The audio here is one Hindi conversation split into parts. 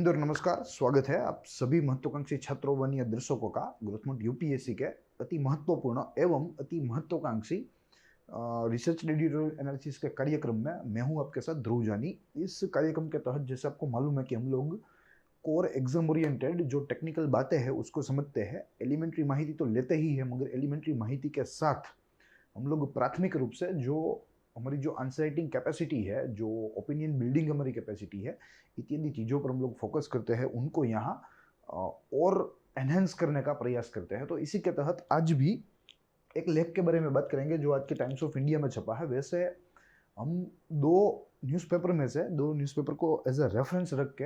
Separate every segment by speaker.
Speaker 1: हिंद और नमस्कार। स्वागत है आप सभी महत्वाकांक्षी छात्रों व अन्य दर्शकों का ग्रोथमोट यूपीएससी के अति महत्वपूर्ण एवं अति महत्वाकांक्षी रिसर्च एडिटोरियल एनालिसिस के कार्यक्रम में मैं हूं आपके साथ ध्रुव जानी। इस कार्यक्रम के तहत जैसे आपको मालूम है कि हम लोग कोर एग्जाम ओरिएंटेड जो टेक्निकल बातें हैं उसको समझते हैं। एलिमेंट्री माहिती तो लेते ही है, मगर एलिमेंट्री माहिती के साथ हम लोग प्राथमिक रूप से जो हमारी जो आंसर राइटिंग कैपेसिटी है, जो ओपिनियन बिल्डिंग हमारी कैपेसिटी है, इत्यादि चीज़ों पर हम लोग फोकस करते हैं, उनको यहाँ और एनहेंस करने का प्रयास करते हैं। तो इसी के तहत आज भी एक लेख के बारे में बात करेंगे जो आज के टाइम्स ऑफ इंडिया में छपा है। वैसे हम दो न्यूज़पेपर को एज अ रेफरेंस रख के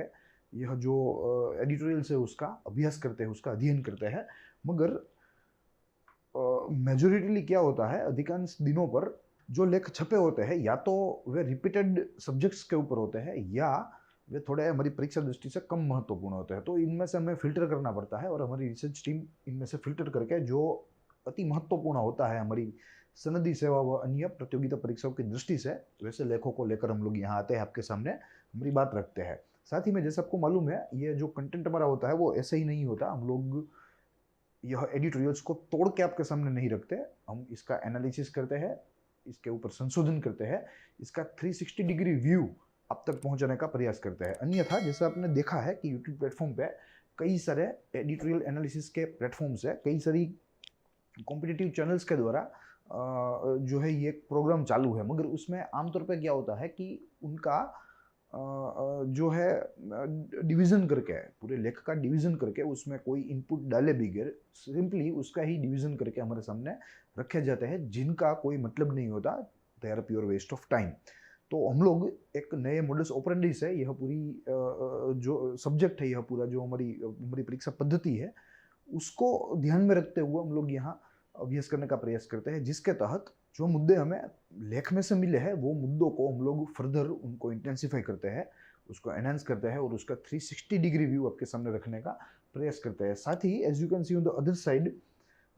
Speaker 1: यह जो एडिटोरियल्स है उसका अभ्यास करते हैं, उसका अध्ययन करते हैं। मगर मेजोरिटीली क्या होता है, अधिकांश दिनों पर जो लेख छपे होते हैं या तो वे रिपीटेड सब्जेक्ट्स के ऊपर होते हैं या वे थोड़े हमारी परीक्षा दृष्टि से कम महत्वपूर्ण होते हैं। तो इनमें से हमें फिल्टर करना पड़ता है और हमारी रिसर्च टीम इनमें से फिल्टर करके जो अति महत्वपूर्ण होता है हमारी सनदी सेवा व अन्य प्रतियोगिता परीक्षाओं की दृष्टि से, वैसे लेखों को लेकर हम लोग यहाँ आते हैं, आपके सामने हमारी बात रखते हैं। साथ ही में जैसे आपको मालूम है, ये जो कंटेंट हमारा होता है वो ऐसे ही नहीं होता। हम लोग यह एडिटोरियल्स को तोड़ के आपके सामने नहीं रखते, हम इसका एनालिसिस करते हैं, इसके ऊपर संशोधन करते हैं, इसका 360 डिग्री व्यू आप तक पहुंचाने का प्रयास करते हैं। अन्यथा जैसे आपने देखा है कि यूट्यूब प्लेटफॉर्म पे कई सारे एडिटोरियल एनालिसिस के प्लेटफॉर्म्स है, कई सारी कॉम्पिटिटिव चैनल्स के द्वारा जो है ये प्रोग्राम चालू है। मगर उसमें आमतौर पे क्या होता है कि उनका जो है डिवीज़न करके, पूरे लेख का डिवीज़न करके, उसमें कोई इनपुट डाले बगैर सिंपली उसका ही डिवीज़न करके हमारे सामने रखे जाते हैं, जिनका कोई मतलब नहीं होता। They are pure waste of time. तो हम लोग एक नए मॉडल्स ऑपरेंडी से यह पूरी जो सब्जेक्ट है, यह पूरा जो हमारी परीक्षा पद्धति है, उसको ध्यान में रखते हुए हम लोग यहाँ अभ्यास करने का प्रयास करते हैं, जिसके तहत जो मुद्दे हमें लेख में से मिले हैं वो मुद्दों को हम लोग फर्दर उनको इंटेंसिफाई करते हैं, उसको एनहांस करते हैं और उसका 360 डिग्री व्यू आपके सामने रखने का प्रयास करते हैं। साथ ही as you can see on the other side,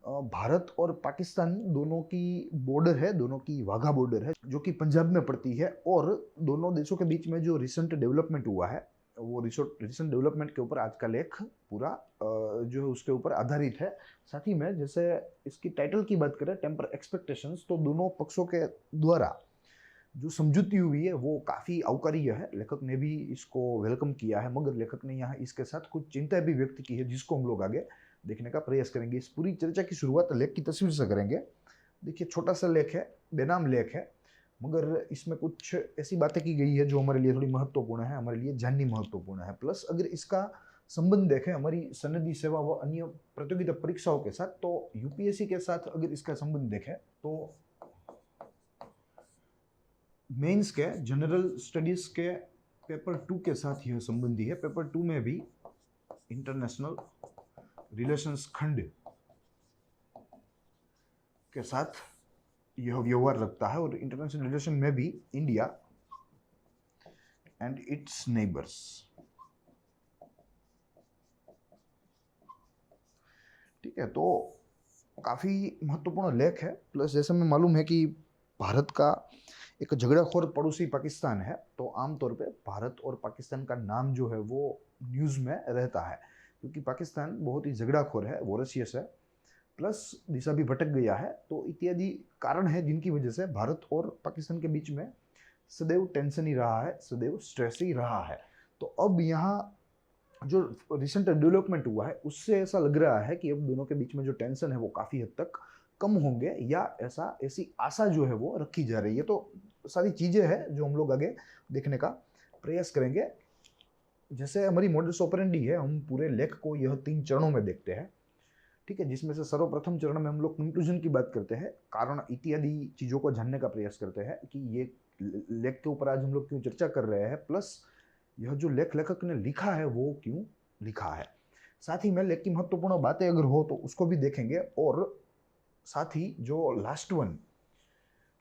Speaker 1: Bharat और पाकिस्तान दोनों की बॉर्डर है, दोनों की वाघा बॉर्डर है जो कि पंजाब में पड़ती है, और दोनों देशों के बीच में जो रिसेंट डेवलपमेंट हुआ है वो रिसेंट डेवलपमेंट के ऊपर आज का लेख पूरा जो है उसके ऊपर आधारित है। साथ ही में जैसे इसकी टाइटल की बात करें, टेम्पर एक्सपेक्टेशंस, तो दोनों पक्षों के द्वारा जो समझौती हुई है वो काफ़ी आवकार्य है। लेखक ने भी इसको वेलकम किया है, मगर लेखक ने यहाँ इसके साथ कुछ चिंता भी व्यक्त की है, जिसको हम लोग आगे देखने का प्रयास करेंगे। इस पूरी चर्चा की शुरुआत लेख की तस्वीर से करेंगे। देखिए, छोटा सा लेख है, बेनाम लेख है, मगर इसमें कुछ ऐसी बातें की गई है जो हमारे लिए थोड़ी महत्वपूर्ण है, हमारे लिए जाननी महत्वपूर्ण है। प्लस अगर इसका संबंध देखें हमारी सनदी सेवा व अन्य प्रतियोगिता परीक्षाओं के साथ, तो यूपीएससी के साथ अगर इसका संबंध देखें तो मेंस के जनरल स्टडीज के पेपर 2 के साथ यह संबंधी है। पेपर 2 में भी इंटरनेशनल रिलेशंस खंड के साथ यह व्यवहार रखता है, और इंटरनेशनल रिलेशन में भी इंडिया एंड इट्स नेबर्स। ठीक है, तो काफ़ी महत्वपूर्ण लेख है। प्लस जैसे हमें मालूम है कि भारत का एक झगड़ाखोर पड़ोसी पाकिस्तान है, तो आमतौर पे भारत और पाकिस्तान का नाम जो है वो न्यूज़ में रहता है, क्योंकि पाकिस्तान बहुत ही झगड़ाखोर है, वॉरसियस है, प्लस दिशा भी भटक गया है। तो इत्यादि कारण है जिनकी वजह से भारत और पाकिस्तान के बीच में सदैव टेंशन ही रहा है, सदैव स्ट्रेस ही रहा है। तो अब यहाँ जो रिसेंट डेवलपमेंट हुआ है उससे ऐसा लग रहा है कि अब दोनों के बीच में जो टेंशन है वो काफ़ी हद तक कम होंगे, या ऐसी आशा जो है वो रखी जा रही है। तो सारी चीज़ें हैं जो हम लोग आगे देखने का प्रयास करेंगे। जैसे हमारी मॉडल्स ऑपरेंडी है, हम पूरे लेख को यह 3 चरणों में देखते हैं। ठीक है, जिसमें से सर्वप्रथम चरण में हम लोग कंक्लूजन की बात करते हैं, कारण इत्यादि चीज़ों को जानने का प्रयास करते हैं कि ये लेख के ऊपर आज हम लोग क्यों चर्चा कर रहे हैं, प्लस यह जो लेखक ने लिखा है वो क्यों लिखा है। साथ ही में लेख की महत्वपूर्ण बातें अगर हो तो उसको भी देखेंगे, और साथ ही जो लास्ट वन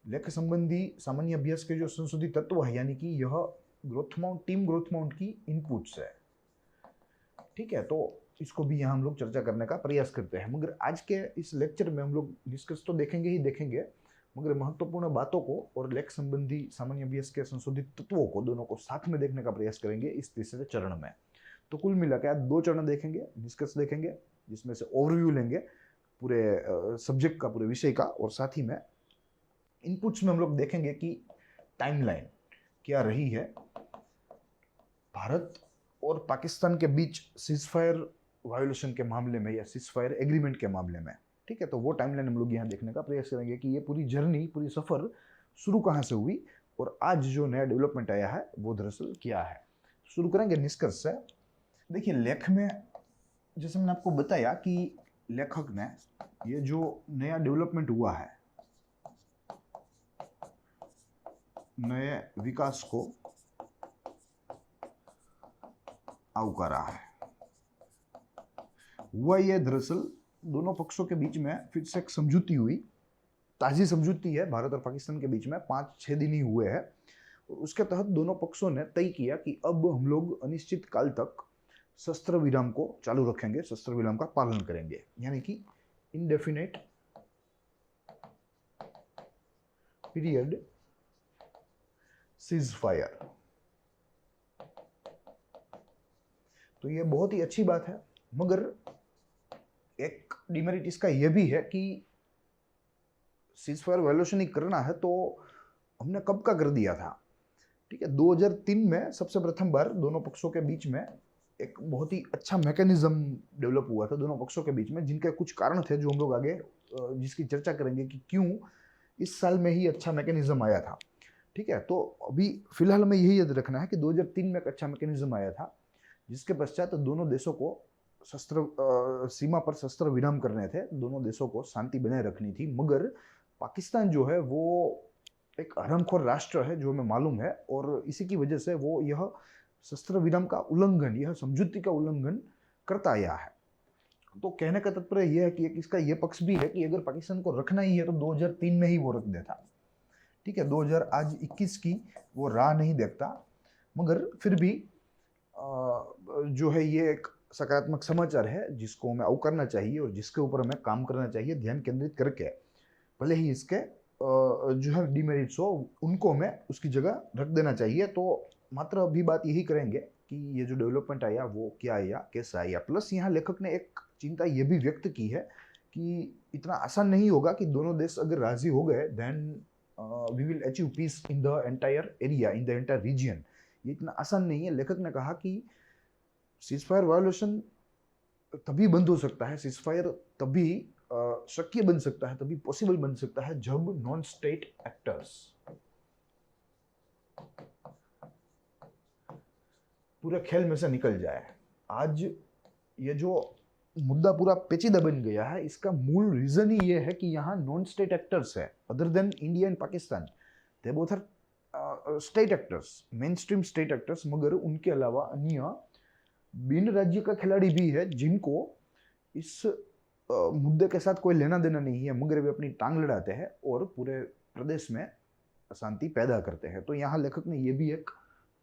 Speaker 1: लेख संबंधी सामान्य अभ्यास के जो संशोधित तत्व है, यानी कि यह टीम ग्रोथ माउंट की इनपुट्स है। ठीक है, तो इसको भी यहाँ हम लोग चर्चा करने का प्रयास करते हैं। मगर आज के इस लेक्चर में हम लोग डिस्कस तो देखेंगे ही देखेंगे, मगर महत्वपूर्ण बातों को और लेख संबंधी सामान्य अभ्यास के संशोधित तत्वों को दोनों को साथ में देखने का प्रयास करेंगे इस तीसरे चरण में। तो कुल मिला के आज 2 चरण देखेंगे, निष्कर्ष देखेंगे, जिसमें से ओवरव्यू लेंगे पूरे सब्जेक्ट का, पूरे विषय का, और साथ ही में इनपुट्स में हम लोग देखेंगे कि टाइमलाइन क्या रही है भारत और पाकिस्तान के बीच सीजफायर वायोलेशन के मामले में या सीजफायर एग्रीमेंट के मामले में। ठीक है, तो वो टाइमलाइन हम लोग यहाँ देखने का प्रयास करेंगे कि ये पूरी जर्नी, पूरी सफ़र शुरू कहाँ से हुई और आज जो नया डेवलपमेंट आया है वो दरअसल क्या है। शुरू करेंगे निष्कर्ष से। देखिए, लेख में जैसे मैंने आपको बताया कि लेखक ने ये जो नया डेवलपमेंट हुआ है, नए विकास को आवकारा है। हुआ ये दरअसल दोनों पक्षों के बीच में फिर से एक समझौती हुई, ताजी समझौती है भारत और पाकिस्तान के बीच में, 5-6 दिन ही हुए हैं। उसके तहत दोनों पक्षों ने तय किया कि अब हम लोग अनिश्चित काल तक शस्त्र विराम को चालू रखेंगे, शस्त्र विराम का पालन करेंगे, यानी कि इंडेफिनेट पीरियड सीज फायर। तो ये बहुत ही अच्छी बात है, मगर एक डिमेरिट इसका यह भी है कि सीज फायर वायोलेशन ही करना है तो हमने कब का कर दिया था। ठीक है, 2003 में सबसे प्रथम बार दोनों पक्षों के बीच में एक बहुत ही अच्छा मैकेनिज्म डेवलप हुआ था दोनों पक्षों के बीच में, जिनके कुछ कारण थे जो हम लोग आगे जिसकी चर्चा करेंगे कि क्यों इस साल में ही अच्छा मैकेनिज्म आया था। ठीक है, तो अभी फिलहाल में यही याद रखना है कि 2003 में एक अच्छा मैकेनिज्म आया था, जिसके पश्चात दोनों देशों को सीमा पर शस्त्र विराम करने थे, दोनों देशों को शांति बनाए रखनी थी। मगर पाकिस्तान जो है वो एक हरामखोर राष्ट्र है, जो हमें मालूम है, और इसी की वजह से वो यह शस्त्र विराम का उल्लंघन, यह समझौते का उल्लंघन करता आया है। तो कहने का तात्पर्य यह है कि एक इसका यह पक्ष भी है कि अगर पाकिस्तान को रखना ही है तो 2003 में ही वो रख देता। ठीक है, 2021 की वो राह नहीं देखता, मगर फिर भी जो है ये एक सकारात्मक समाचार है जिसको हमें अवकारना चाहिए और जिसके ऊपर हमें काम करना चाहिए, ध्यान केंद्रित करके। भले ही इसके जो है डिमेरिट्स हो, उनको हमें उसकी जगह रख देना चाहिए। तो मात्र अभी बात यही करेंगे कि ये जो डेवलपमेंट आया वो क्या आया, कैसा आया। प्लस यहाँ लेखक ने एक चिंता ये भी व्यक्त की है कि इतना आसान नहीं होगा कि दोनों देश अगर राजी हो गए then we will achieve peace in the entire area, in the entire region. ये इतना आसान नहीं है। लेखक ने कहा कि सीजफायर वायोलेशन तभी बंद हो सकता है, सीजफायर तभी शक्य बन सकता है, तभी पॉसिबल बन सकता है जब नॉन स्टेट एक्टर्स पूरे खेल में से निकल जाए। आज ये जो मुद्दा पूरा पेचीदा बन गया है, इसका मूल रीजन ही ये है कि यहाँ नॉन स्टेट एक्टर्स है, other than India and Pakistan, they both are state actors, main stream state actors, मगर उनके अलावा अन्य बिन राज्य का खिलाड़ी भी है जिनको इस मुद्दे के साथ कोई लेना देना नहीं है, मगर वे अपनी टांग लड़ाते हैं और पूरे प्रदेश में अशांति पैदा करते हैं। तो यहाँ लेखक ने ये भी एक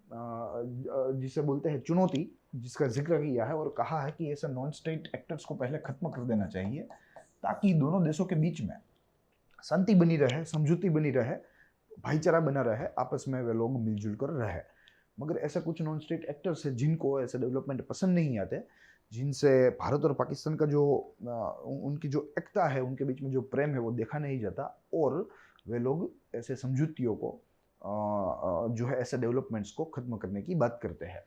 Speaker 1: जिसे बोलते हैं चुनौती, जिसका जिक्र किया है और कहा है कि ऐसे नॉन स्टेट एक्टर्स को पहले खत्म कर देना चाहिए ताकि दोनों देशों के बीच में शांति बनी रहे, समझौती बनी रहे, भाईचारा बना रहे, आपस में वे लोग मिलजुल कर रहे। मगर ऐसे कुछ नॉन स्टेट एक्टर्स हैं जिनको ऐसे डेवलपमेंट पसंद नहीं आते, जिनसे भारत और पाकिस्तान का जो उनकी जो एकता है, उनके बीच में जो प्रेम है वो देखा नहीं जाता, और वे लोग ऐसे समझौतियों को जो है ऐसे डेवलपमेंट्स को खत्म करने की बात करते हैं।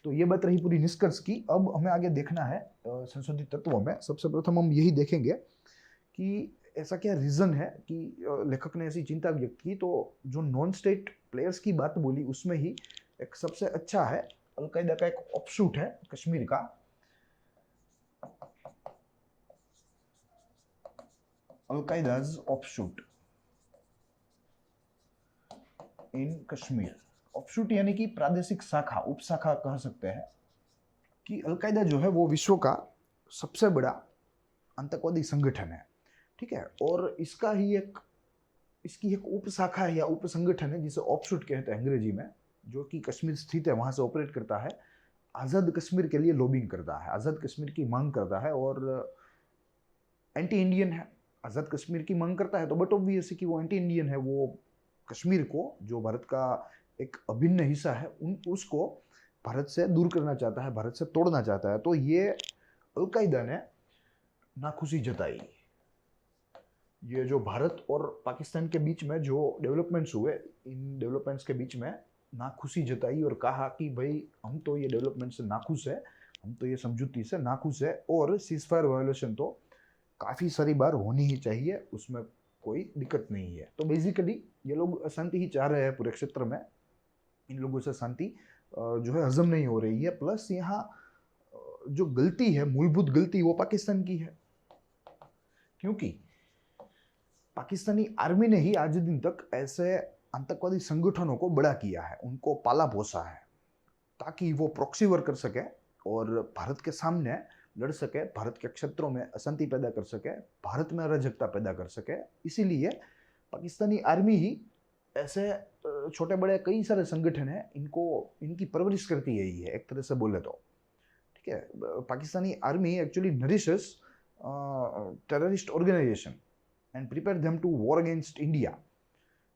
Speaker 1: तो ये बात रही पूरी निष्कर्ष की। अब हमें आगे देखना है संशोधित तत्वों में। सबसे प्रथम हम यही देखेंगे कि ऐसा क्या रीज़न है कि लेखक ने ऐसी चिंता व्यक्त की। तो जो नॉन स्टेट प्लेयर्स की बात बोली उसमें ही एक सबसे अच्छा है, अलकायदा का एक ऑफशूट है कश्मीर का, अलकायदाज ऑफशूट इन कश्मीर। ऑफशूट यानी कि प्रादेशिक शाखा, उपशाखा कह सकते हैं कि अलकायदा जो है वो विश्व का सबसे बड़ा आतंकवादी संगठन है। ठीक है, और इसकी एक उपशाखा है या उप संगठन है जिसे ऑफशूट कहते हैं अंग्रेजी में, जो कि कश्मीर स्थित है, वहां से ऑपरेट करता है, आज़ाद कश्मीर के लिए लॉबिंग करता है, आज़ाद कश्मीर की मांग करता है और एंटी इंडियन है। आज़ाद कश्मीर की मांग करता है तो बट ऑब्वियस कि वो एंटी इंडियन है, वो कश्मीर को, जो भारत का एक अभिन्न हिस्सा है, उसको भारत से दूर करना चाहता है, भारत से तोड़ना चाहता है। तो ये अलकायदा ने नाखुशी जताई। ये जो भारत और पाकिस्तान के बीच में जो डेवलपमेंट्स हुए, इन डेवलपमेंट्स के बीच में नाखुशी जताई और कहा कि भाई हम तो ये डेवलपमेंट से नाखुश है, हम तो ये समझौती से नाखुश है, और सीज फायर वायोलेशन तो काफ़ी सारी बार होनी ही चाहिए, उसमें कोई दिक्कत नहीं है। तो बेसिकली ये लोग अशांति ही चाह रहे हैं पूरे क्षेत्र में। इन लोगों से शांति जो है हजम नहीं हो रही है। प्लस यहाँ जो गलती है, मूलभूत गलती, वो पाकिस्तान की है, क्योंकि पाकिस्तानी आर्मी ने ही आज दिन तक ऐसे आतंकवादी संगठनों को बड़ा किया है, उनको पाला पोसा है, ताकि वो प्रॉक्सी वॉर कर सके और भारत के सामने लड़ सके, भारत के क्षेत्रों में अशांति पैदा कर सके, भारत में अराजकता पैदा कर सके। इसीलिए पाकिस्तानी आर्मी ही ऐसे छोटे बड़े कई सारे संगठन हैं, इनकी परवरिश करती है ही है, एक तरह से बोले तो। ठीक है, Pakistani army actually nourishes terrorist organisation and prepare them to war against India.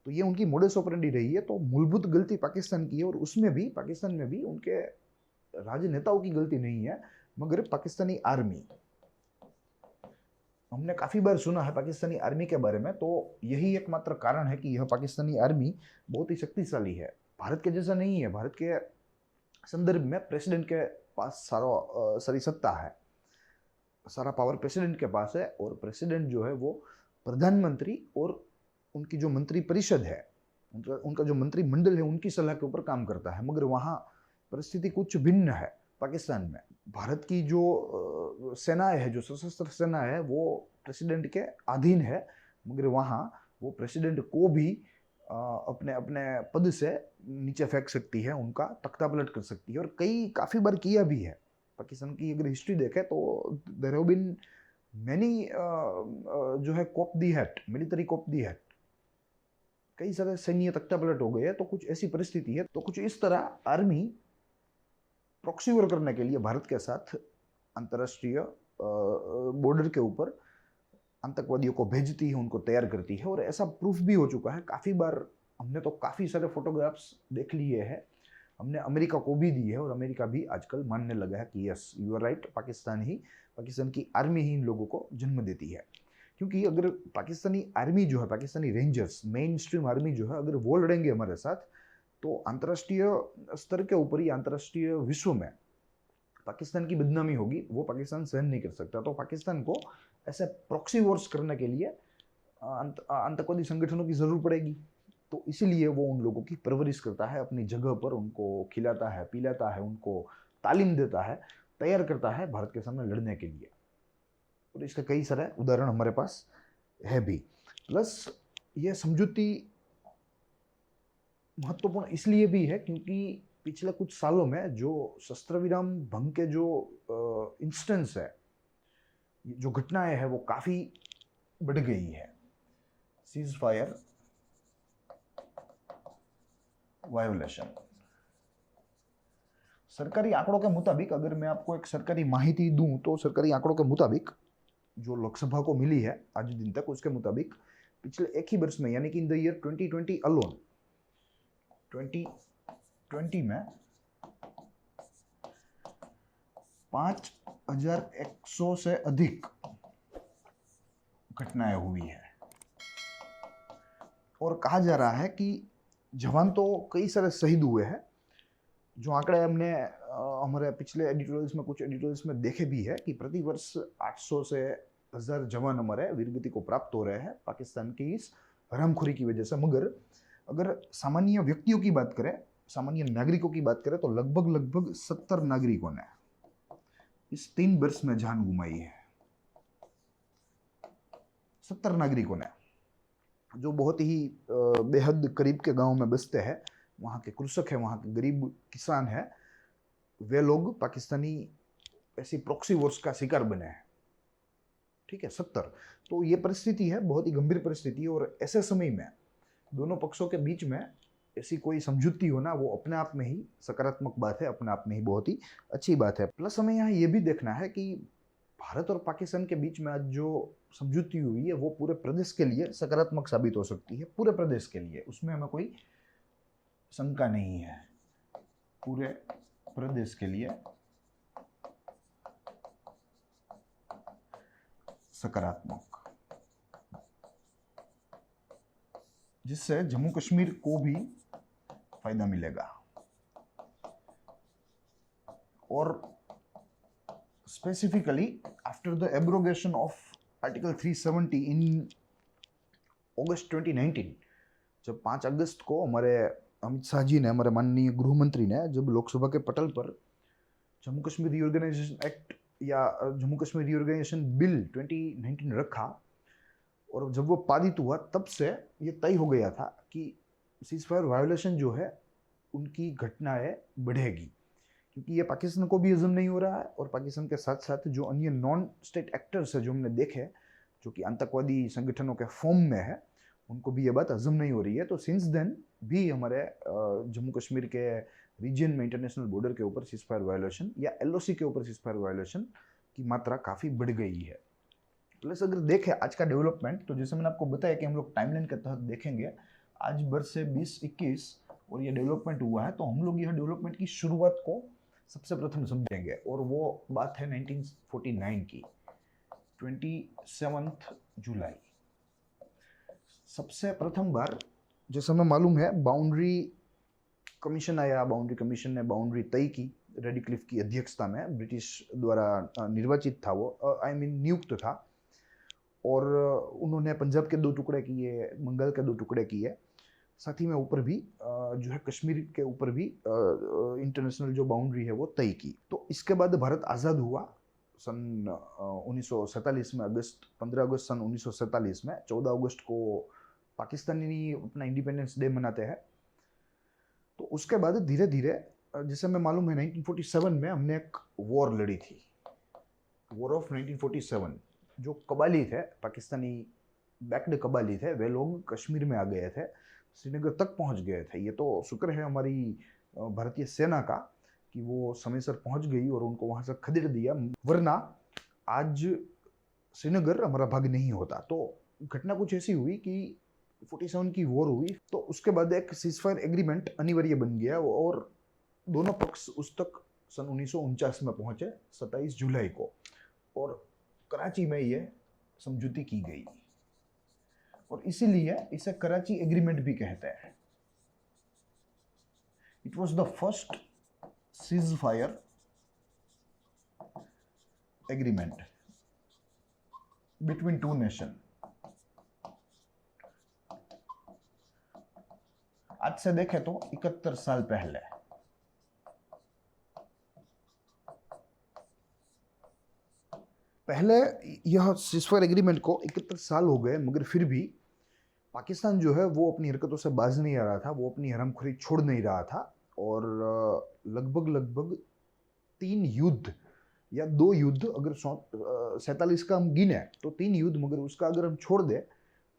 Speaker 1: तो ये उनकी मोडस ऑपरेंडी रही है। तो मूलभूत गलती पाकिस्तान की है, और उसमें भी पाकिस्तान में भी उनके राजनेताओं की गलती नहीं है, मगर पाकिस्तानी आर्मी। हमने काफ़ी बार सुना है पाकिस्तानी आर्मी के बारे में, तो यही एकमात्र कारण है कि यह पाकिस्तानी आर्मी बहुत ही शक्तिशाली है, भारत के जैसा नहीं है। भारत के संदर्भ में प्रेसिडेंट के पास सारी सत्ता है, सारा पावर प्रेसिडेंट के पास है, और प्रेसिडेंट जो है वो प्रधानमंत्री और उनकी जो मंत्री परिषद है, उनका जो मंत्रिमंडल है, उनकी सलाह के ऊपर काम करता है। मगर वहाँ परिस्थिति कुछ भिन्न है पाकिस्तान में। भारत की जो सेनाएं है, जो सशस्त्र सेना है, वो प्रेसिडेंट के अधीन है, मगर वहाँ वो प्रेसिडेंट को भी अपने अपने पद से नीचे फेंक सकती है, उनका तख्ता पलट कर सकती है, और काफ़ी बार किया भी है। पाकिस्तान की अगर हिस्ट्री देखें तो देयर हैव बीन मैनी जो है कॉप दी हैट, मिलिट्री कॉप दी हैट, कई सारे सैन्य तख्ता पलट हो गए। तो कुछ ऐसी परिस्थिति है, तो कुछ इस तरह आर्मी प्रॉक्सी वॉर करने के लिए भारत के साथ अंतर्राष्ट्रीय बॉर्डर के ऊपर आतंकवादियों को भेजती है, उनको तैयार करती है। और ऐसा प्रूफ भी हो चुका है काफ़ी बार। हमने तो काफ़ी सारे फोटोग्राफ्स देख लिए हैं, हमने अमेरिका को भी दी है, और अमेरिका भी आजकल मानने लगा है कि yes you are right, Pakistan की आर्मी ही इन लोगों को जन्म देती है। क्योंकि अगर पाकिस्तानी आर्मी जो है, Pakistani rangers, main stream army जो है, अगर वो लड़ेंगे हमारे साथ, तो अंतर्राष्ट्रीय स्तर के ऊपर ही अंतर्राष्ट्रीय विश्व में पाकिस्तान की बदनामी होगी, वो पाकिस्तान सहन नहीं कर सकता। तो पाकिस्तान को ऐसे प्रॉक्सी वॉर्स करने के लिए आतंकवादी संगठनों की जरूरत पड़ेगी। तो इसीलिए वो उन लोगों की परवरिश करता है, अपनी जगह पर उनको खिलाता है, पिलाता है, उनको तालीम देता है, तैयार करता है भारत के सामने लड़ने के लिए। और इसके कई सारे उदाहरण हमारे पास है भी। प्लस ये समझौती महत्वपूर्ण इसलिए भी है क्योंकि पिछले कुछ सालों में जो शस्त्र विराम भंग के जो इंस्टेंस है, जो घटनाएं हैं, वो काफ़ी बढ़ गई है। सीज फायर वायोलेशन, सरकारी आंकड़ों के मुताबिक, अगर मैं आपको एक सरकारी माहिती दूं, तो सरकारी आंकड़ों के मुताबिक जो लोकसभा को मिली है आज दिन तक, उसके मुताबिक पिछले एक ही वर्ष में, यानी कि इन द ईयर 2020 अलोन, 2020 में 5100 से अधिक घटनाएं हुई है। और कहा जा रहा है कि जवान तो कई सारे शहीद हुए हैं। जो आंकड़े हमने हमारे पिछले एडिटोरियल्स में, कुछ एडिटोरियल्स में देखे भी है कि प्रति वर्ष 800 से 1000 जवान हमारे वीरगति को प्राप्त हो रहे हैं पाकिस्तान की इस हरामखोरी की वजह से। मगर अगर सामान्य व्यक्तियों की बात करें, सामान्य नागरिकों की बात करें, तो लगभग 70 नागरिकों ने इस 3 वर्ष में जान गुमाई है। 70 नागरिकों ने, जो बहुत ही बेहद करीब के गांव में बसते हैं, वहाँ के कृषक हैं, वहाँ के गरीब किसान हैं, वे लोग पाकिस्तानी ऐसी प्रॉक्सी वॉर्स का शिकार बने हैं। ठीक है, 70। तो ये परिस्थिति है, बहुत ही गंभीर परिस्थिति। और ऐसे समय में दोनों पक्षों के बीच में ऐसी कोई समझौती होना, वो अपने आप में ही सकारात्मक बात है, अपने आप में ही बहुत ही अच्छी बात है। प्लस हमें यहाँ ये भी देखना है कि भारत और पाकिस्तान के बीच में आज जो समझौती हुई है, वो पूरे प्रदेश के लिए सकारात्मक साबित हो सकती है, पूरे प्रदेश के लिए, उसमें हमें कोई शंका नहीं है। पूरे प्रदेश के लिए सकारात्मक, जिससे जम्मू कश्मीर को भी फायदा मिलेगा। और specifically after the abrogation of article 370 इन अगस्त 2019, जब 5 अगस्त को हमारे अमित शाह जी ने, हमारे माननीय गृह मंत्री ने, जब लोकसभा के पटल पर जम्मू कश्मीर रीऑर्गेनाइजेशन एक्ट या जम्मू कश्मीर रीऑर्गेनाइजेशन बिल 2019 रखा और जब वो पारित हुआ, तब से ये तय हो गया था कि सीज फायर वायोलेशन जो है उनकी घटनाएं बढ़ेगी, क्योंकि ये पाकिस्तान को भी हजम नहीं हो रहा है और पाकिस्तान के साथ साथ जो अन्य नॉन स्टेट एक्टर्स है जो हमने देखे, जो कि आतंकवादी संगठनों के फॉर्म में है, उनको भी ये बात हजम नहीं हो रही है। तो सिंस देन भी हमारे जम्मू कश्मीर के रीजन में इंटरनेशनल बॉर्डर के ऊपर सीज फायर वायोलेशन या एलओसी के ऊपर सीज फायर वायोलेशन की मात्रा काफ़ी बढ़ गई है। प्लस अगर देखें आज का डेवलपमेंट, तो जैसे मैंने आपको बताया कि हम लोग टाइमलाइन के तहत देखेंगे आज वर्ष से 2021 और ये डेवलपमेंट हुआ है, तो हम लोग यह डेवलपमेंट की शुरुआत को सबसे प्रथम समझेंगे और वो बात है 1949 की, 27 जुलाई। सबसे प्रथम बार, जैसे हमें मालूम है, बाउंड्री कमीशन आया, बाउंड्री कमीशन ने बाउंड्री तय की, रेडिक्लिफ की अध्यक्षता में, ब्रिटिश द्वारा निर्वाचित था वो, नियुक्त था, और उन्होंने पंजाब के 2 टुकड़े किए, बंगाल के 2 टुकड़े किए, साथ ही में ऊपर भी जो है कश्मीर के ऊपर भी इंटरनेशनल जो बाउंड्री है वो तय की। तो इसके बाद भारत आज़ाद हुआ सन 1947 में, 15 अगस्त सन 1947 में। 14 अगस्त को पाकिस्तानी अपना इंडिपेंडेंस डे मनाते हैं। तो उसके बाद धीरे धीरे, जैसे हमें मालूम है, 1947 में हमने एक वॉर लड़ी थी, वॉर ऑफ 1947। जो कबाली थे, पाकिस्तानी बैक्ड कबाली थे, वे लोग कश्मीर में आ गए थे, श्रीनगर तक पहुंच गए थे। ये तो शुक्र है हमारी भारतीय सेना का कि वो समय सर पहुंच गई और उनको वहां से खदेड़ दिया, वरना आज श्रीनगर हमारा भाग नहीं होता। तो घटना कुछ ऐसी हुई कि 47 की वॉर हुई, तो उसके बाद एक सीजफायर एग्रीमेंट अनिवार्य बन गया और दोनों पक्ष उस तक सन 1949 में पहुंचे, 27 जुलाई को, और कराची में ये समझौती की गई और इसीलिए इसे कराची एग्रीमेंट भी कहते हैं। It was the first cease fire agreement between 2 nation. आज से देखें तो 71 साल पहले। पहले यह सीजफायर एग्रीमेंट को 71 साल हो गए, मगर फिर भी पाकिस्तान जो है वो अपनी हरकतों से बाज नहीं आ रहा था, वो अपनी हरामखोरी छोड़ नहीं रहा था, और लगभग 3 युद्ध या 2 युद्ध, अगर 47 का हम गिने तो 3 युद्ध, मगर उसका अगर हम छोड़ दे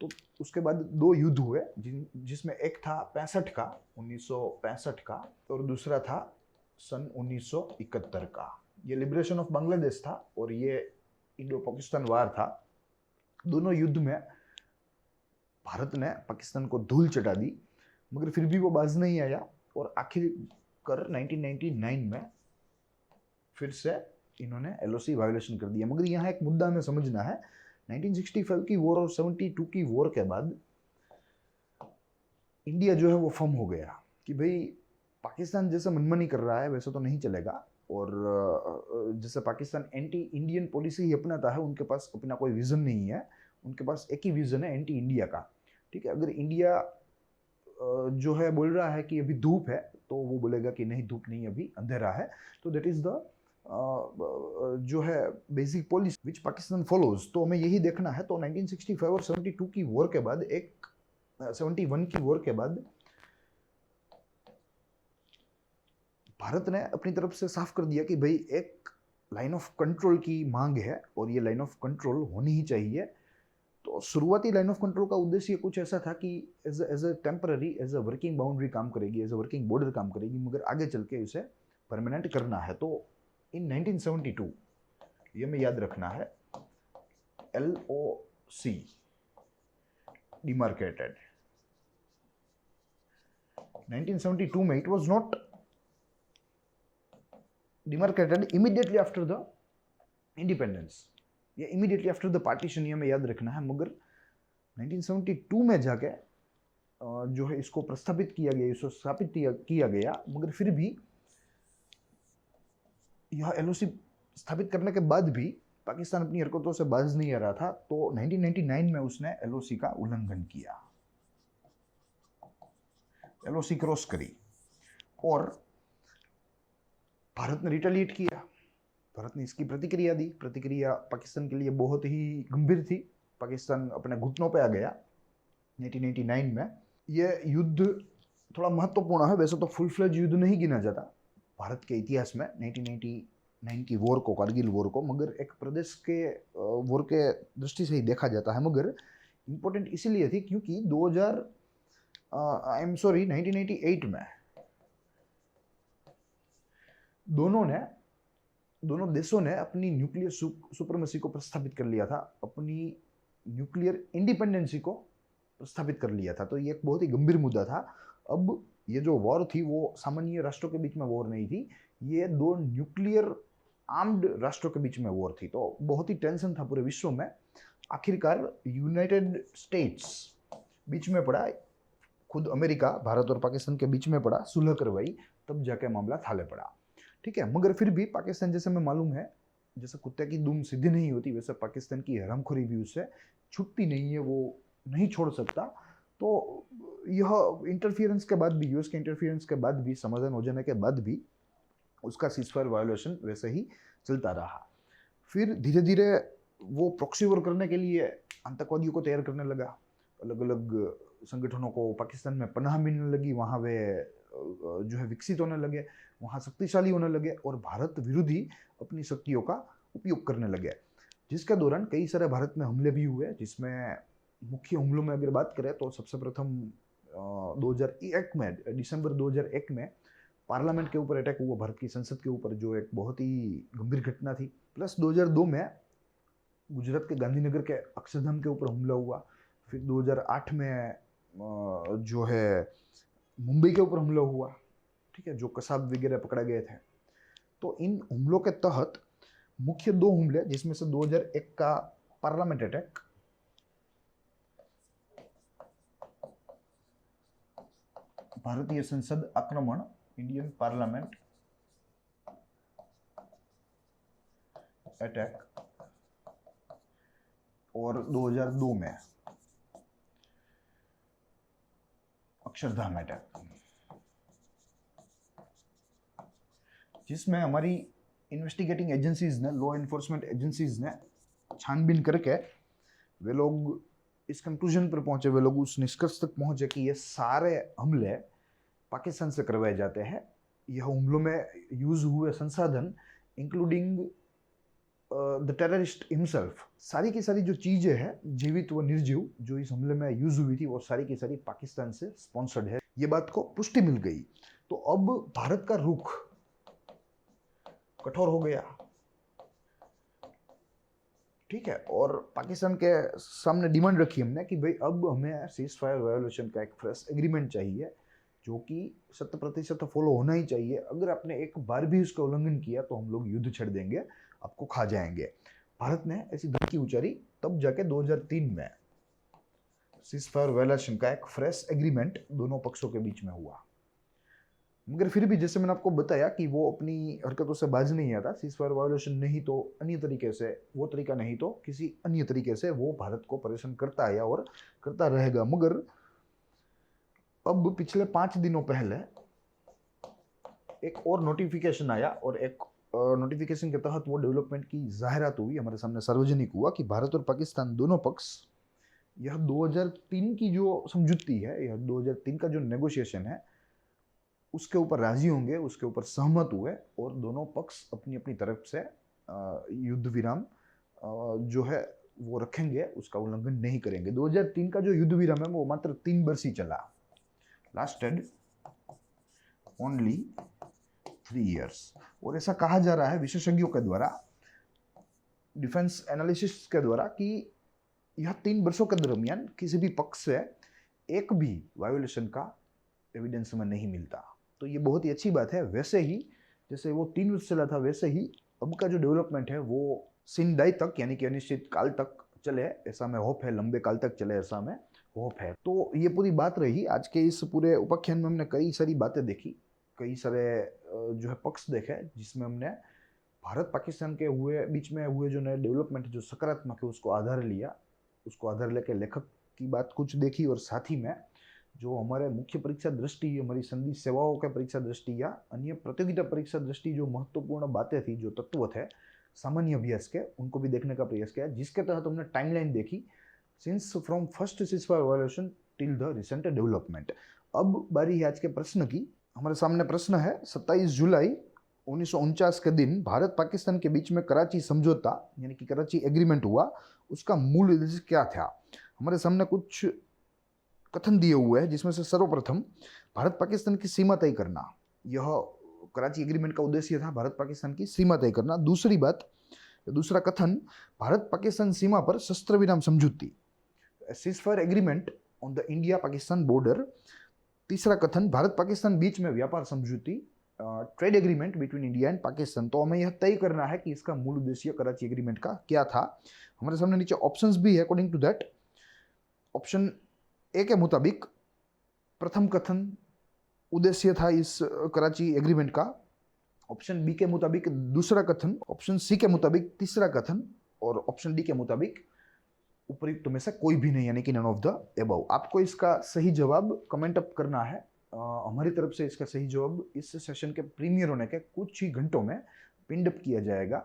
Speaker 1: तो उसके बाद 2 युद्ध हुए, जिसमें एक था 65 का, 1965 का, और दूसरा था सन 1971 का। ये लिबरेशन ऑफ बांग्लादेश था और ये इंडो पाकिस्तान वार था। दोनों युद्ध में भारत ने पाकिस्तान को धूल चटा दी, मगर फिर भी वो बाज नहीं आया और आखिरकार 1999 में फिर से इन्होंने एलओसी वायोलेशन कर दिया। मगर यहाँ एक मुद्दा हमें समझना है, 1965 की वॉर और 72 की वॉर के बाद इंडिया जो है वो फर्म हो गया कि भाई पाकिस्तान जैसे मनमानी कर रहा है वैसे तो नहीं चलेगा, और जैसे पाकिस्तान एंटी इंडियन पॉलिसी ही अपनाता है, उनके पास अपना कोई विजन नहीं है, उनके पास एक ही विजन है एंटी इंडिया का। ठीक है, अगर इंडिया जो है बोल रहा है कि अभी धूप है, तो वो बोलेगा कि नहीं धूप नहीं, अभी अंधेरा है। तो दैट इज द जो है बेसिक पॉलिसी विच पाकिस्तान फॉलोज। तो हमें यही देखना है। तो 1965 और 72 की वॉर के बाद, 71 की वॉर के बाद भारत ने अपनी तरफ से साफ कर दिया कि भाई एक लाइन ऑफ कंट्रोल की मांग है और ये लाइन ऑफ कंट्रोल होनी ही चाहिए। तो शुरुआती लाइन ऑफ कंट्रोल का उद्देश्य कुछ ऐसा था कि as a temporary, as a working boundary काम करेगी, एज ए वर्किंग बॉर्डर काम करेगी, मगर आगे चल के इसे परमानेंट करना है। तो इन 1972, ये हमें याद रखना है, LOC डिमार्केटेड 1972 में। It was not demarcated immediately after the independence, या इमीडिएटली आफ्टर द पार्टीशन, ये हमें याद रखना है। मगर 1972 में जाके जो है इसको प्रस्तावित किया गया, इसको स्थापित किया गया। मगर फिर भी यह एलओसी स्थापित करने के बाद भी पाकिस्तान अपनी हरकतों से बाज नहीं आ रहा था। तो 1999 में उसने एलओसी का उल्लंघन किया, एलओसी क्रॉस करी, और भारत ने रिटेलिएट किया। भारत ने इसकी प्रतिक्रिया दी। प्रतिक्रिया पाकिस्तान के लिए बहुत ही गंभीर थी। पाकिस्तान अपने घुटनों पे आ गया 1999 में। यह युद्ध थोड़ा महत्वपूर्ण है, वैसे तो फुल फ्लेज युद्ध नहीं गिना जाता भारत के इतिहास में 1999 की वॉर को, कारगिल वॉर को, मगर एक प्रदेश के वॉर के दृष्टि से ही देखा जाता है। मगर इम्पोर्टेंट इसीलिए थी क्योंकि 1998 में दोनों देशों ने अपनी न्यूक्लियर सुप्रीमेसी को प्रस्तावित कर लिया था, अपनी न्यूक्लियर इंडिपेंडेंसी को प्रस्तावित कर लिया था। तो ये एक बहुत ही गंभीर मुद्दा था। अब ये जो वॉर थी वो सामान्य राष्ट्रों के बीच में वॉर नहीं थी, ये दो न्यूक्लियर आर्म्ड राष्ट्रों के बीच में वॉर थी। तो बहुत ही टेंशन था पूरे विश्व में। आखिरकार यूनाइटेड स्टेट्स बीच में पड़ा, खुद अमेरिका भारत और पाकिस्तान के बीच में पड़ा, सुलह करवाई, तब जाके मामला थाले पड़ा। ठीक है, मगर फिर भी पाकिस्तान, जैसे हमें मालूम है, जैसे कुत्ते की दुम सीधी नहीं होती, वैसे पाकिस्तान की हरामखोरी भी उससे छूटती नहीं है, वो नहीं छोड़ सकता। तो यह इंटरफियरेंस के बाद भी, यूएस के इंटरफियरेंस के बाद भी, समाधान हो जाने के बाद भी उसका सीजफायर वायोलेशन वैसे ही चलता रहा। फिर धीरे धीरे वो प्रॉक्सी वॉर करने के लिए आतंकवादियों को तैयार करने लगा। अलग अलग संगठनों को पाकिस्तान में पनाह मिलने लगी, वहाँ वे जो है विकसित होने लगे, वहाँ शक्तिशाली होने लगे और भारत विरोधी अपनी शक्तियों का उपयोग करने लगे, जिसके दौरान कई सारे भारत में हमले भी हुए। जिसमें मुख्य हमलों में अगर बात करें तो सबसे प्रथम 2001 में, दिसंबर 2001 में पार्लियामेंट के ऊपर अटैक हुआ, भारत की संसद के ऊपर, जो एक बहुत ही गंभीर घटना थी। प्लस 2002 में गुजरात के गांधीनगर के अक्षरधाम के ऊपर हमला हुआ। फिर 2008 में जो है मुंबई के ऊपर हमला हुआ, ठीक है, जो कसाब वगैरह पकड़े गए थे। तो इन हमलों के तहत मुख्य दो हमले, जिसमें से 2001 का पार्लियामेंट अटैक, भारतीय संसद आक्रमण, इंडियन पार्लियामेंट अटैक, और 2002 में अक्षरधाम अटैक, जिसमें हमारी इन्वेस्टिगेटिंग एजेंसीज ने, लॉ एनफोर्समेंट एजेंसीज ने छानबीन करके वे लोग इस कंक्लूजन पर पहुंचे, वे लोग उस निष्कर्ष तक पहुंचे कि ये सारे हमले पाकिस्तान से करवाए जाते हैं। यह हमलों में यूज हुए संसाधन, इंक्लूडिंग द टेररिस्ट हिमसेल्फ, सारी की सारी जो चीजें हैं, जीवित व निर्जीव, जो इस हमले में यूज हुई थी, वो सारी की सारी पाकिस्तान से स्पॉन्सर्ड है। ये बात को पुष्टि मिल गई। तो अब भारत का रुख कठोर हो गया, ठीक है, और पाकिस्तान के सामने डिमांड रखी हमने कि भाई अब हमें सीज फायर वायोलेशन का एक फ्रेश एग्रीमेंट चाहिए, जो कि 100% फॉलो होना ही चाहिए। अगर आपने एक बार भी उसका उल्लंघन किया तो हम लोग युद्ध छेड़ देंगे, आपको खा जाएंगे। भारत ने ऐसी धमकी उच्चारी, तब जाके 2003 में सीज फायर वायोलेशन का एक फ्रेश एग्रीमेंट दोनों पक्षों के बीच में हुआ। मगर फिर भी, जैसे मैंने आपको बताया कि वो अपनी हरकतों से बाज नहीं आता। सीज फायर वायोलेशन नहीं तो अन्य तरीके से, वो तरीका नहीं तो किसी अन्य तरीके से वो भारत को परेशान करता है और करता रहेगा। मगर अब पिछले 5 दिनों पहले एक और नोटिफिकेशन आया, और एक नोटिफिकेशन के तहत वो डेवलपमेंट की जाहिरात हुई, हमारे सामने सार्वजनिक हुआ कि भारत और पाकिस्तान दोनों पक्ष यह 2003 की जो समझौती है, यह 2003 का जो नेगोशिएशन है, उसके ऊपर राजी होंगे, उसके ऊपर सहमत हुए, और दोनों पक्ष अपनी अपनी तरफ से युद्ध विराम जो है वो रखेंगे, उसका उल्लंघन नहीं करेंगे। 2003 का जो युद्ध विराम है वो मात्र 3 वर्ष ही चला, लास्टेड ओनली 3 years। और ऐसा कहा जा रहा है विशेषज्ञों के द्वारा, डिफेंस एनालिसिस्ट के द्वारा, कि यह 3 वर्षों के दरमियान किसी भी पक्ष से एक भी वायोलेशन का एविडेंस हमें नहीं मिलता। तो ये बहुत ही अच्छी बात है। वैसे ही जैसे वो 3 वर्ष चला था, वैसे ही अब का जो डेवलपमेंट है वो सिंदाई तक यानी कि अनिश्चित काल तक चले, ऐसा में होप है, लंबे काल तक चले ऐसा में होप है। तो ये पूरी बात रही आज के इस पूरे उपाख्यान में। हमने कई सारी बातें देखी, कई सारे जो है पक्ष देखे, जिसमें हमने भारत पाकिस्तान के बीच में हुए जो नए डेवलपमेंट जो सकारात्मक है उसको आधार लिया, उसको आधार लेके लेखक की बात कुछ देखी, और साथ ही में जो हमारे मुख्य परीक्षा दृष्टि, हमारी संधि सेवाओं के परीक्षा दृष्टि या अन्य प्रतियोगिता परीक्षा दृष्टि जो महत्वपूर्ण बातें थी, जो तत्व थे सामान्य अभ्यास के, उनको भी देखने का प्रयास किया, जिसके तहत हमने टाइमलाइन देखी since from first ceasefire violation till the recent development. अब बारी है आज के प्रश्न की। हमारे सामने प्रश्न है, 27 जुलाई 1949 के दिन भारत पाकिस्तान के बीच में कराची समझौता यानी कि कराची एग्रीमेंट हुआ, उसका मूल उद्देश्य क्या था? हमारे सामने कुछ कथन दिए हुए हैं, जिसमें से सर्वप्रथम भारत पाकिस्तान की सीमा तय करना, यह कराची एग्रीमेंट का उद्देश्य था, भारत पाकिस्तान की सीमा तय करना। दूसरा कथन, भारत पाकिस्तान सीमा पर शस्त्र विराम समझौती, ceasefire agreement on the India Pakistan border. तीसरा कथन, भारत पाकिस्तान बीच में व्यापार समझौती, trade agreement between India and Pakistan. तो हमें यह तय करना है कि इसका मूल उद्देश्य कराची एग्रीमेंट का क्या था। हमारे सामने नीचे ऑप्शंस भी है according to that. Option A के मुताबिक प्रथम कथन उद्देश्य था इस कराची एग्रीमेंट का, ऑप्शन बी के मुताबिक दूसरा कथन, ऑप्शन सी के मुताबिक तीसरा कथन, और ऑप्शन डी के मुताबिक उपयुक्त में से कोई भी नहीं, यानी कि नन ऑफ द अबव। आपको इसका सही जवाब कमेंट अप करना है। हमारी तरफ से इसका सही जवाब इस सेशन के प्रीमियर होने के कुछ ही घंटों में पिन अप किया जाएगा।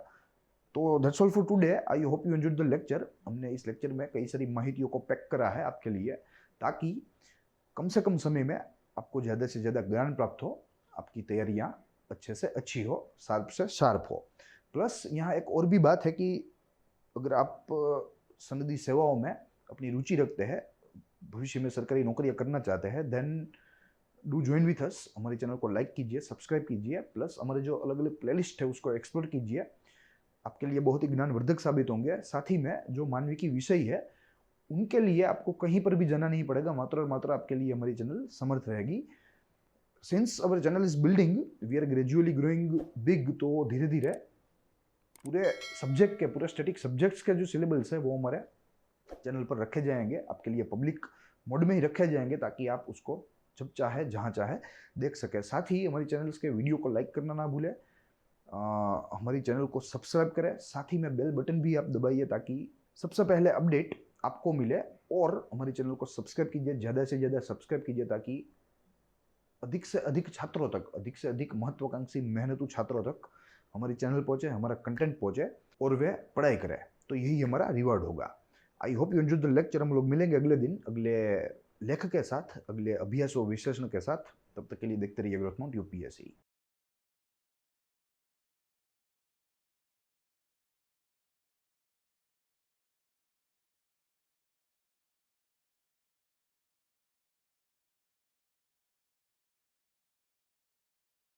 Speaker 1: तो that's all for today. I hope you enjoyed the lecture. हमने इस लेक्चर में कई सारी माहितियों को पैक करा है आपके लिए, ताकि कम से कम समय में आपको ज़्यादा से ज़्यादा ज्ञान प्राप्त हो, आपकी तैयारियाँ अच्छे से अच्छी हो, शार्प से शार्प हो। प्लस यहाँ एक और भी बात है कि अगर आप सनदी सेवाओं में अपनी रुचि रखते हैं, भविष्य में सरकारी नौकरियां करना चाहते हैं, then do join with us. हमारे चैनल को लाइक कीजिए, सब्सक्राइब कीजिए, प्लस हमारे जो अलग अलग प्लेलिस्ट है उसको एक्सप्लोर कीजिए, आपके लिए बहुत ही ज्ञानवर्धक साबित होंगे। साथ ही में जो मानविकी विषय है उनके लिए आपको कहीं पर भी जाना नहीं पड़ेगा, मात्र और मात्र आपके लिए हमारी चैनल समर्थ रहेगी। Since our channel is building, we are gradually growing big, तो धीरे धीरे पूरे सब्जेक्ट के, पूरे स्टैटिक सब्जेक्ट्स के जो सिलेबस है वो हमारे चैनल पर रखे जाएंगे, आपके लिए पब्लिक मोड में ही रखे जाएंगे, ताकि आप उसको जब चाहे जहाँ चाहे देख सके। साथ ही हमारी चैनल्स के वीडियो को लाइक करना ना भूलें, हमारी चैनल को सब्सक्राइब करें, साथ ही में बेल बटन भी आप दबाइए, ताकि सबसे पहले अपडेट आपको मिले। और हमारे चैनल को सब्सक्राइब कीजिए, ज़्यादा से ज़्यादा सब्सक्राइब कीजिए, ताकि अधिक से अधिक छात्रों तक, अधिक से अधिक महत्वाकांक्षी मेहनतू छात्रों तक हमारी चैनल पहुंचे, हमारा कंटेंट पहुंचे और वे पढ़ाई करें। तो यही हमारा रिवॉर्ड होगा। I hope you enjoy the lecture. हम लोग मिलेंगे अगले दिन अगले लेख के साथ, अगले अभ्यास व विश्लेषण के साथ। तब तक के लिए देखते रहिए ग्रोथ माउंट यूपीएससी।